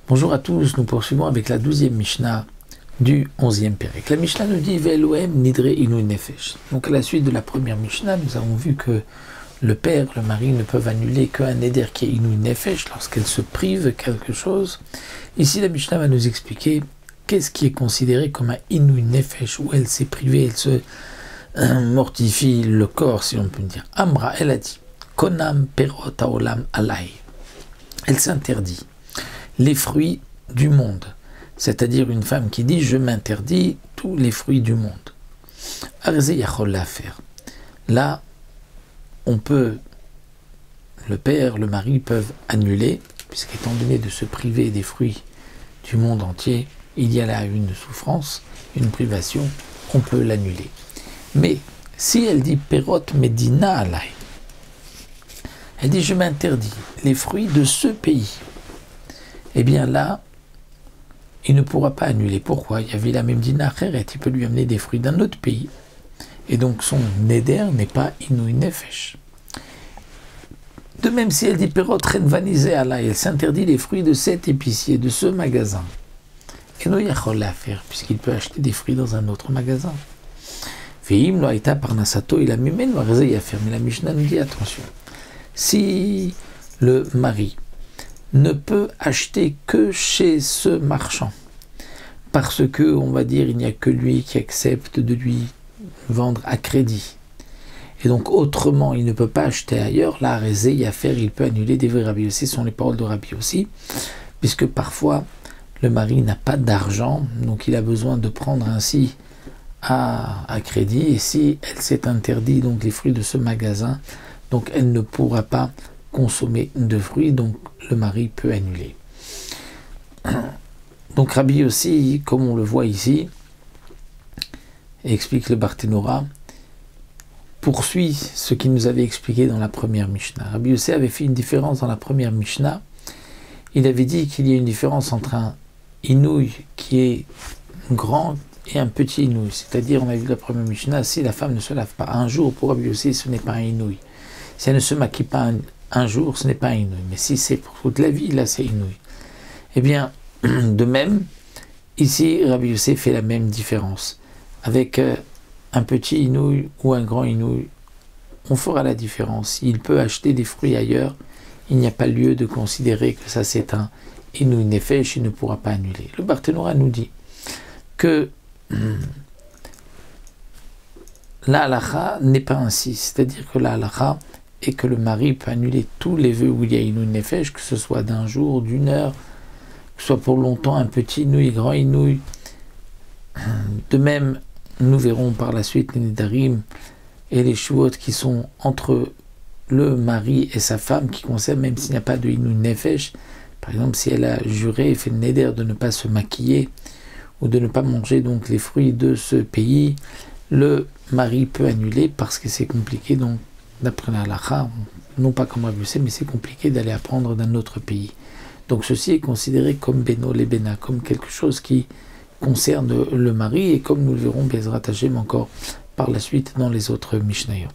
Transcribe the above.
Bonjour à tous, nous poursuivons avec la 12e Mishnah du 11e Pérec. La Mishnah nous dit Ve'elohem nidre inu nefesh. Donc à la suite de la première Mishnah, nous avons vu que le père, le mari ne peuvent annuler qu'un neder qui est inu nefesh lorsqu'elle se prive quelque chose. Ici la Mishnah va nous expliquer qu'est-ce qui est considéré comme un inu nefesh, où elle s'est privée, elle se mortifie le corps, si on peut dire. Amra, elle a dit Konam perot haolam alay. Elle s'interdit les fruits du monde, c'est-à-dire une femme qui dit je m'interdis tous les fruits du monde. Arze yachol la faire. Là, on peut, le père, le mari peuvent annuler, puisqu'étant donné de se priver des fruits du monde entier, il y a là une souffrance, une privation, on peut l'annuler. Mais si elle dit perot medina alay, elle dit je m'interdis les fruits de ce pays, eh bien là, il ne pourra pas annuler. Pourquoi? Il y avait la même dina kheret, il peut lui amener des fruits d'un autre pays. Et donc son neder n'est pas inu nefesh. De même, si elle dit perot renvanizé ala, elle s'interdit les fruits de cet épicier, de ce magasin. Et nous yachol la faire, puisqu'il peut acheter des fruits dans un autre magasin. Veim lo aita parnasato il a mimen lo arze yafer. Mais la Mishnah nous dit attention. Si le mari ne peut acheter que chez ce marchand, parce que, on va dire, il n'y a que lui qui accepte de lui vendre à crédit, et donc autrement il ne peut pas acheter ailleurs, là, Rézé, Yafer, il peut annuler des vrais Rabbi Yossi, ce sont les paroles de Rabbi Yossi, puisque parfois le mari n'a pas d'argent, donc il a besoin de prendre ainsi à crédit, et si elle s'est interdit donc les fruits de ce magasin, donc elle ne pourra pas consommer de fruits, donc le mari peut annuler. Donc Rabbi aussi, comme on le voit ici, explique le Barthénora, poursuit ce qu'il nous avait expliqué dans la première Mishnah. Rabbi aussi avait fait une différence dans la première Mishnah. Il avait dit qu'il y a une différence entre un inouï qui est grand et un petit inouï. C'est-à-dire, on a vu la première Mishnah, si la femme ne se lave pas un jour, pour Rabbi aussi, ce n'est pas un inouï. Si elle ne se maquille pas un jour, ce n'est pas un inouï. Mais si c'est pour toute la vie, là, c'est inouï. Eh bien, de même, ici, Rabbi Yosef fait la même différence. Avec un petit inouï ou un grand inouï, on fera la différence. Il peut acheter des fruits ailleurs, il n'y a pas lieu de considérer que ça c'est un inouï nefesh, il ne pourra pas annuler. Le Barthénora nous dit que la halakha n'est pas ainsi, c'est-à-dire que la halakha est que le mari peut annuler tous les vœux où il y a inouï nefesh, que ce soit d'un jour, d'une heure, que ce soit pour longtemps un petit inouï, grand inouï. De même, nous verrons par la suite les nedarim et les shuot qui sont entre le mari et sa femme, qui concernent même s'il n'y a pas de inouï nefesh. Par exemple, si elle a juré et fait le neder de ne pas se maquiller ou de ne pas manger donc les fruits de ce pays, le mari peut annuler parce que c'est compliqué, donc d'après la halakha, non pas comme Rabbi Yosef, mais c'est compliqué d'aller apprendre d'un autre pays. Donc ceci est considéré comme beno lebena, comme quelque chose qui concerne le mari, et comme nous le verrons Bezrat Hashem encore par la suite dans les autres Mishnayot.